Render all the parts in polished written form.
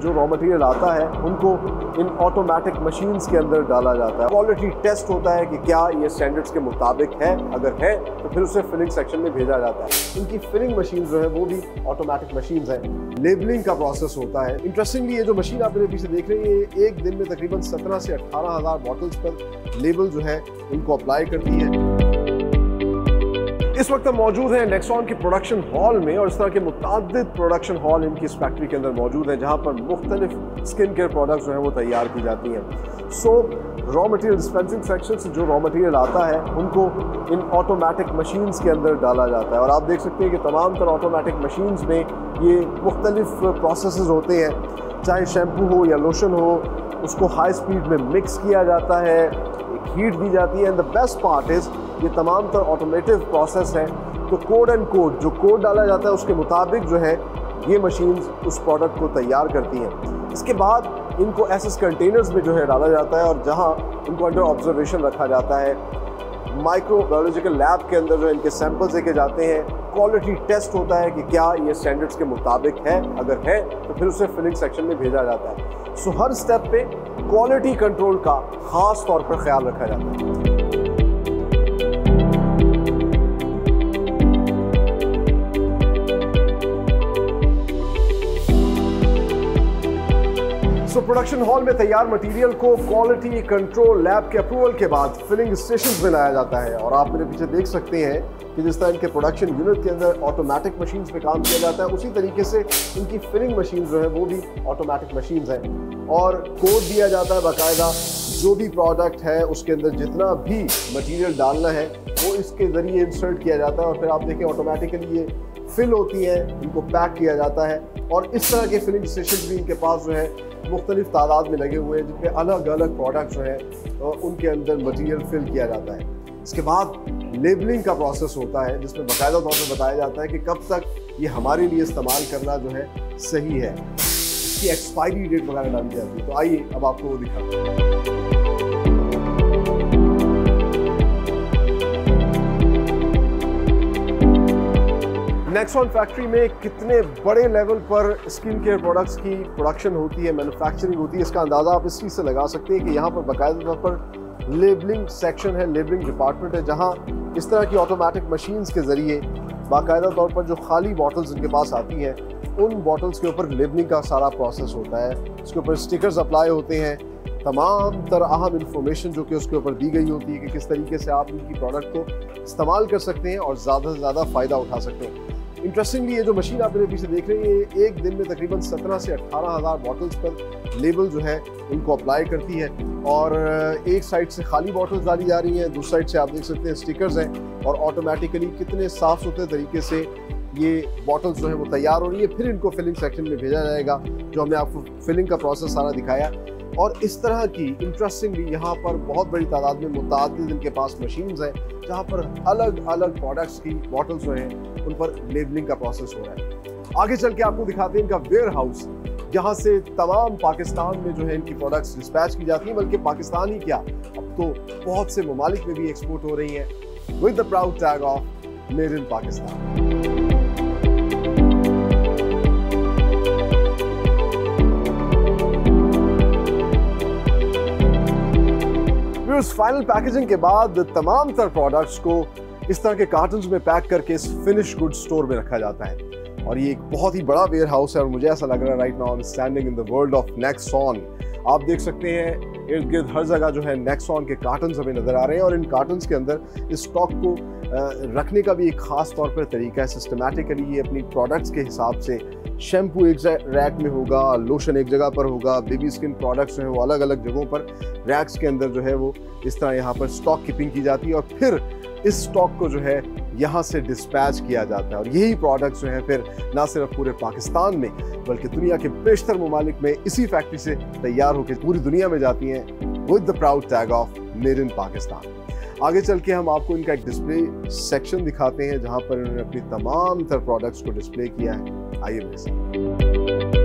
जो raw material आता है उनको इन ऑटोमेटिक मशीन्स के अंदर डाला जाता है। क्वालिटी टेस्ट होता है कि क्या ये स्टैंडर्ड्स के मुताबिक है, अगर है तो फिर उसे फिलिंग सेक्शन में भेजा जाता है। इनकी फिलिंग मशीन जो है वो भी ऑटोमेटिक मशीन्स हैं। लेबलिंग का प्रोसेस होता है। इंटरेस्टिंगली ये जो मशीन आप मेरे पीछे देख रहे हैं ये एक दिन में तकरीबन 17 से 18,000 बॉटल्स पर लेबल जो है उनको अप्लाई करती है। इस वक्त हम मौजूद हैं नेक्सॉन के प्रोडक्शन हॉल में और इस तरह के मुताद्दिद प्रोडक्शन हॉल इनकी इस फैक्ट्री के अंदर मौजूद हैं जहां पर मुख्तलिफ स्किन केयर प्रोडक्ट्स जो हैं वो तैयार की जाती हैं। सो रॉ मटेरियल डिस्पेंसिंग सेक्शन से जो रॉ मटेरियल आता है उनको इन ऑटोमेटिक मशीन्स के अंदर डाला जाता है और आप देख सकते हैं कि तमाम तर ऑटोमेटिक मशीन्स में ये मुख्तलिफ प्रोसेसेस होते हैं। चाहे शैम्पू हो या लोशन हो, उसको हाई स्पीड में मिक्स किया जाता है, हीट दी जाती है। And the best part is ये तमाम तर ऑटोमेटिव प्रोसेस है, तो कोड एंड कोड जो कोड डाला जाता है उसके मुताबिक जो है ये मशीन्स उस प्रोडक्ट को तैयार करती हैं। इसके बाद इनको ऐसे कंटेनर्स में जो है डाला जाता है और जहां इनको अंडर ऑब्जर्वेशन रखा जाता है। माइक्रोबायोलॉजिकल लैब के अंदर जो इनके सैंपल्स लेके जाते हैं, क्वालिटी टेस्ट होता है कि क्या ये स्टैंडर्ड्स के मुताबिक है, अगर है तो फिर उसे फिलिंग सेक्शन में भेजा जाता है। सो हर स्टेप पे क्वालिटी कंट्रोल का ख़ास तौर पर ख्याल रखा जाता है। प्रोडक्शन हॉल में तैयार मटेरियल को क्वालिटी कंट्रोल लैब के अप्रूवल के बाद फिलिंग स्टेशंस में लाया जाता है और आप मेरे पीछे देख सकते हैं कि जिस तरह इनके प्रोडक्शन यूनिट के अंदर ऑटोमेटिक मशीन्स पे काम किया जाता है उसी तरीके से इनकी फिलिंग मशीन जो है वो भी ऑटोमेटिक मशीन्स हैं और कोड दिया जाता है बाकायदा। जो भी प्रोडक्ट है उसके अंदर जितना भी मटीरियल डालना है वो इसके ज़रिए इंसर्ट किया जाता है और फिर आप देखें ऑटोमेटिकली ये फिल होती है, इनको पैक किया जाता है और इस तरह के फिलिंग स्टेशन भी इनके पास जो है मुख्तलिफ तादाद में लगे हुए हैं जिनमें अलग अलग प्रोडक्ट जो है उनके अंदर मटीरियल फिल किया जाता है। इसके बाद लेबलिंग का प्रोसेस होता है जिसमें बाकायदा तौर पर बताया जाता है कि कब तक ये हमारे लिए इस्तेमाल करना जो है सही है, इसकी एक्सपायरी डेट वगैरह डाली जाती है। तो आइए अब आपको वो दिखाते हैं। नेक्सॉन फैक्ट्री में कितने बड़े लेवल पर स्किन केयर प्रोडक्ट्स की प्रोडक्शन होती है, मैन्युफैक्चरिंग होती है, इसका अंदाज़ा आप इस चीज़ से लगा सकते हैं कि यहाँ पर बाकायदा तौर पर लेबलिंग सेक्शन है, लेबलिंग डिपार्टमेंट है जहाँ इस तरह की ऑटोमेटिक मशीन्स के ज़रिए बाकायदा तौर पर जो खाली बॉटल्स इनके पास आती हैं उन बॉटल्स के ऊपर लेबलिंग का सारा प्रोसेस होता है। उसके ऊपर स्टिकर्स अप्लाई होते हैं, तमाम तरह अहम इंफॉर्मेशन जो कि उसके ऊपर दी गई होती है कि किस तरीके से आप इनकी प्रोडक्ट को इस्तेमाल कर सकते हैं और ज़्यादा से ज़्यादा फ़ायदा उठा सकते हैं। इंटरेस्टिंगली ये जो मशीन आप मेरे पीछे देख रहे हैं ये एक दिन में तकरीबन 17 से 18,000 बॉटल्स पर लेबल जो है उनको अप्लाई करती है और एक साइड से खाली बॉटल्स डाली जा रही हैं, दूसरी साइड से आप देख सकते हैं स्टिकर्स हैं और ऑटोमेटिकली कितने साफ़ सुथरे तरीके से ये बॉटल्स जो है वो तैयार हो रही है। फिर इनको फिलिंग सेक्शन में भेजा जाएगा जो हमने आपको फिलिंग का प्रोसेस सारा दिखाया। और इस तरह की इंटरेस्टिंगली यहाँ पर बहुत बड़ी तादाद में मुतादिद इनके पास मशीन्स हैं जहाँ पर अलग अलग प्रोडक्ट्स की बॉटल्स जो हैं उन पर लेबलिंग का प्रोसेस हो रहा है। आगे चल के आपको दिखाते हैं इनका वेयर हाउस जहाँ से तमाम पाकिस्तान में जो है इनकी प्रोडक्ट्स डिस्पैच की जाती हैं, बल्कि पाकिस्तान ही क्या अब तो बहुत से ममालिक में भी एक्सपोर्ट हो रही हैं with the proud tag of made in Pakistan. Final packaging के बाद तमाम तर प्रोडक्ट्स को इस तरह के कार्टन्स में पैक करके इस फिनिश गुड स्टोर में रखा जाता है और ये एक बहुत ही बड़ा वेयर हाउस है और मुझे ऐसा लग रहा है right now I am standing in the world of Nexon. आप देख सकते हैं इर्द गिर्द हर जगह जो है नेक्सॉन के कार्टन्स हमें नजर आ रहे हैं और इन कार्टन्स के अंदर इस स्टॉक को रखने का भी एक खास तौर पर तरीका है। सिस्टमैटिकली ये अपनी प्रोडक्ट्स के हिसाब से शैम्पू एक रैक में होगा, लोशन एक जगह पर होगा, बेबी स्किन प्रोडक्ट्स जो है वो अलग अलग जगहों पर रैक्स के अंदर जो है वो इस तरह यहाँ पर स्टॉक कीपिंग की जाती है और फिर इस स्टॉक को जो है यहाँ से डिस्पैच किया जाता है और यही प्रोडक्ट्स जो हैं फिर ना सिर्फ पूरे पाकिस्तान में बल्कि दुनिया के बेशतर ममालिक में इसी फैक्ट्री से तैयार होकर पूरी दुनिया में जाती हैं with the proud tag of made in Pakistan. आगे चल के हम आपको इनका एक डिस्प्ले सेक्शन दिखाते हैं जहाँ पर इन्होंने अपनी तमाम तर प्रोडक्ट्स को डिस्प्ले किया है। आइए मेरे साथ।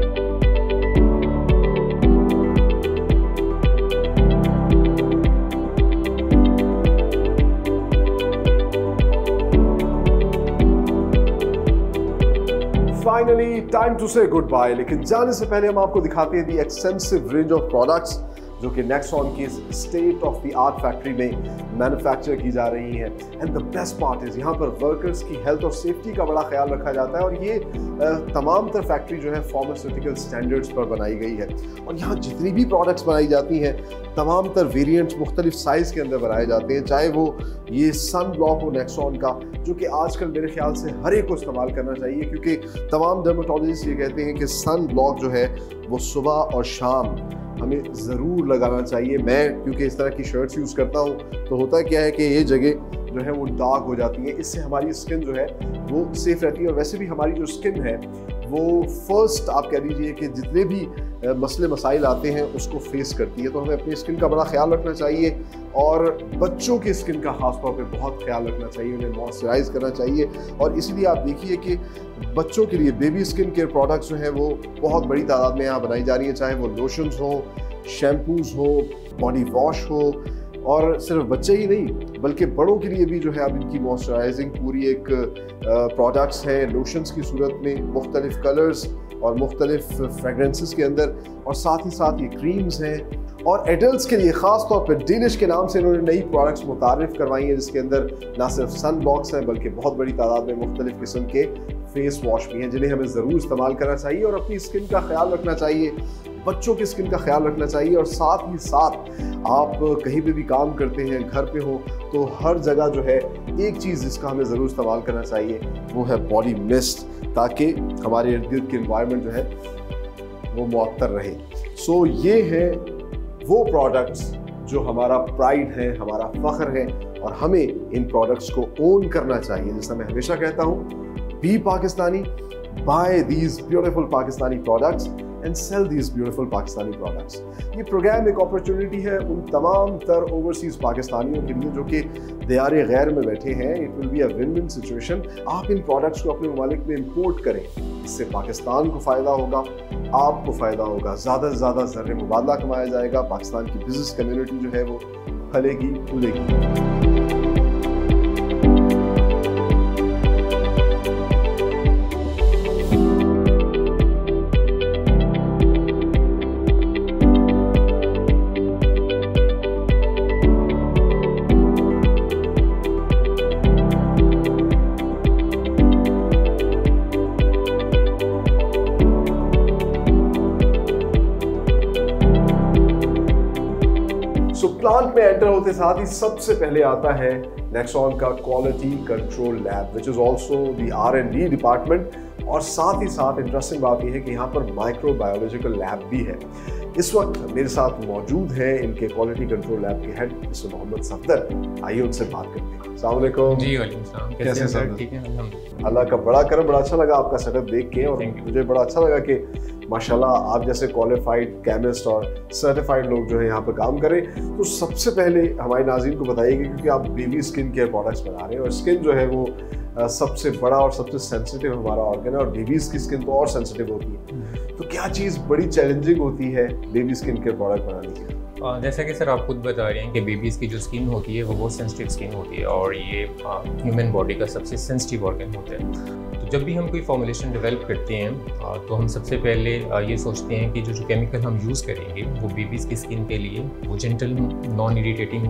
फाइनली टाइम टू से गुड बाय, लेकिन जाने से पहले हम आपको दिखाते हैं दी एक्सटेंसिव रेंज ऑफ प्रोडक्ट्स जो कि नेक्सॉन की state of the art factory में मैन्युफैक्चर की जा रही हैं। And the best part is यहाँ पर वर्कर्स की हेल्थ और सेफ्टी का बड़ा ख्याल रखा जाता है और ये तमाम तर फैक्ट्री जो है फार्मास्यूटिकल स्टैंडर्ड्स पर बनाई गई है। और यहाँ जितनी भी प्रोडक्ट्स बनाई जाती हैं तमाम तर वेरिएंट्स मुख्तलिफ साइज़ के अंदर बनाए जाते हैं, चाहे वो ये सन ब्लॉक हो नेक्सॉन का, जो कि आजकल मेरे ख्याल से हर एक को इस्तेमाल करना चाहिए, क्योंकि तमाम डर्मेटोलॉजिस्ट ये कहते हैं कि सन ब्लॉक जो है वो सुबह और शाम हमें ज़रूर लगाना चाहिए। मैं क्योंकि इस तरह की शर्ट्स यूज़ करता हूँ तो होता क्या है कि ये जगह जो है वो डार्क हो जाती है, इससे हमारी स्किन जो है वो सेफ रहती है। और वैसे भी हमारी जो स्किन है वो फर्स्ट आप कह लीजिए कि जितने भी मसले मसाइल आते हैं उसको फेस करती है, तो हमें अपनी स्किन का बड़ा ख्याल रखना चाहिए और बच्चों की स्किन का खास तौर पे बहुत ख्याल रखना चाहिए, उन्हें मॉइस्चराइज करना चाहिए। और इसलिए आप देखिए कि बच्चों के लिए बेबी स्किन केयर प्रोडक्ट्स जो हैं वो बहुत बड़ी तादाद में यहाँ बनाई जा रही हैं, चाहे वो लोशंस हो, शैम्पूज़ हो, बॉडी वॉश हो, और सिर्फ बच्चे ही नहीं बल्कि बड़ों के लिए भी जो है अब इनकी मॉइस्चराइजिंग पूरी एक प्रोडक्ट्स हैं लोशंस की सूरत में, मुख्तलिफ कलर्स और मुख्तलिफ फ्रेगरेंसेस के अंदर, और साथ ही साथ ये क्रीम्स हैं। और एडल्ट्स के लिए ख़ास तौर पर डेनिश के नाम से इन्होंने नई प्रोडक्ट्स मुतारिफ करवाई हैं, जिसके अंदर ना सिर्फ सन ब्लॉक्स हैं बल्कि बहुत बड़ी तादाद में मुख्तलिफ किस्म के फेस वॉश भी हैं, जिन्हें हमें ज़रूर इस्तेमाल करना चाहिए और अपनी स्किन का ख्याल रखना चाहिए, बच्चों की स्किन का ख्याल रखना चाहिए। और साथ ही साथ आप कहीं पे भी काम करते हैं, घर पे हो, तो हर जगह जो है एक चीज़ जिसका हमें ज़रूर इस्तेमाल करना चाहिए वो है बॉडी मिस्ट, ताकि हमारे इर्द गिर्द की एनवायरनमेंट जो है वो मुअत्तर रहे। सो ये है वो प्रोडक्ट्स जो हमारा प्राइड है, हमारा फ़ख्र है, और हमें इन प्रोडक्ट्स को ओन करना चाहिए। जैसा मैं हमेशा कहता हूँ, be Pakistani, buy these beautiful Pakistani products and sell these beautiful Pakistani products. ये प्रोग्राम एक अपॉर्चुनिटी है उन तमाम तर ओवरसीज़ पाकिस्तानियों के लिए जो कि दियारे गैर में बैठे हैं। It will be a win win situation. आप इन प्रोडक्ट्स को अपने ममालिक में इंपोर्ट करें, इससे पाकिस्तान को फ़ायदा होगा, आपको फ़ायदा होगा, ज़्यादा से ज़्यादा ज़र्रे मुबादला कमाया जाएगा, पाकिस्तान की बिज़नेस कम्युनिटी जो है वो फलेगी फूलेगी। प्लांट में एंटर होते साथ ही सबसे पहले आता है नेक्सॉन का quality control lab, which is also the R&D department. और साथ ही साथ इंटरेस्टिंग बात यह है कि यहाँ पर माइक्रोबायोलॉजिकल लैब भी है। इस वक्त मेरे साथ मौजूद हैं इनके क्वालिटी कंट्रोल लैब के हेड मिस्टर मोहम्मद सफदर। आइए उनसे बात करते हैं। अस्सलाम वालेकुम। जी वालेकुम सलाम। कैसे सर? ठीक है अल्हम्दुलिल्लाह। अल्लाह का बड़ा करम, बड़ा अच्छा लगा आपका सेटअप देख के, और मुझे बड़ा अच्छा लगा कि माशाल्लाह आप जैसे क्वालिफाइड केमिस्ट और सर्टिफाइड लोग जो है यहाँ पर काम करें। तो सबसे पहले हमारे नाज़रीन को बताइए, क्योंकि आप बेबी स्किन केयर प्रोडक्ट्स बना रहे हैं और स्किन जो है वो सबसे बड़ा और सबसे सेंसिटिव हमारा ऑर्गन है, और बेबीज़ की स्किन तो और सेंसिटिव होती है। तो क्या चीज़ बड़ी चैलेंजिंग होती है बेबी स्किन केयर प्रोडक्ट बनाने की? जैसा कि सर आप खुद बता रहे हैं कि बेबीज़ की जो स्किन होती है वो बहुत सेंसिटिव स्किन होती है, और ये ह्यूमन बॉडी का सबसे सेंसिटिव ऑर्गन होता है। तो जब भी हम कोई फॉर्मुलेशन डेवलप करते हैं तो हम सबसे पहले ये सोचते हैं कि जो केमिकल हम यूज़ करेंगे वो बेबीज़ की स्किन के लिए वो जेंटल, नॉन इरिटेटिंग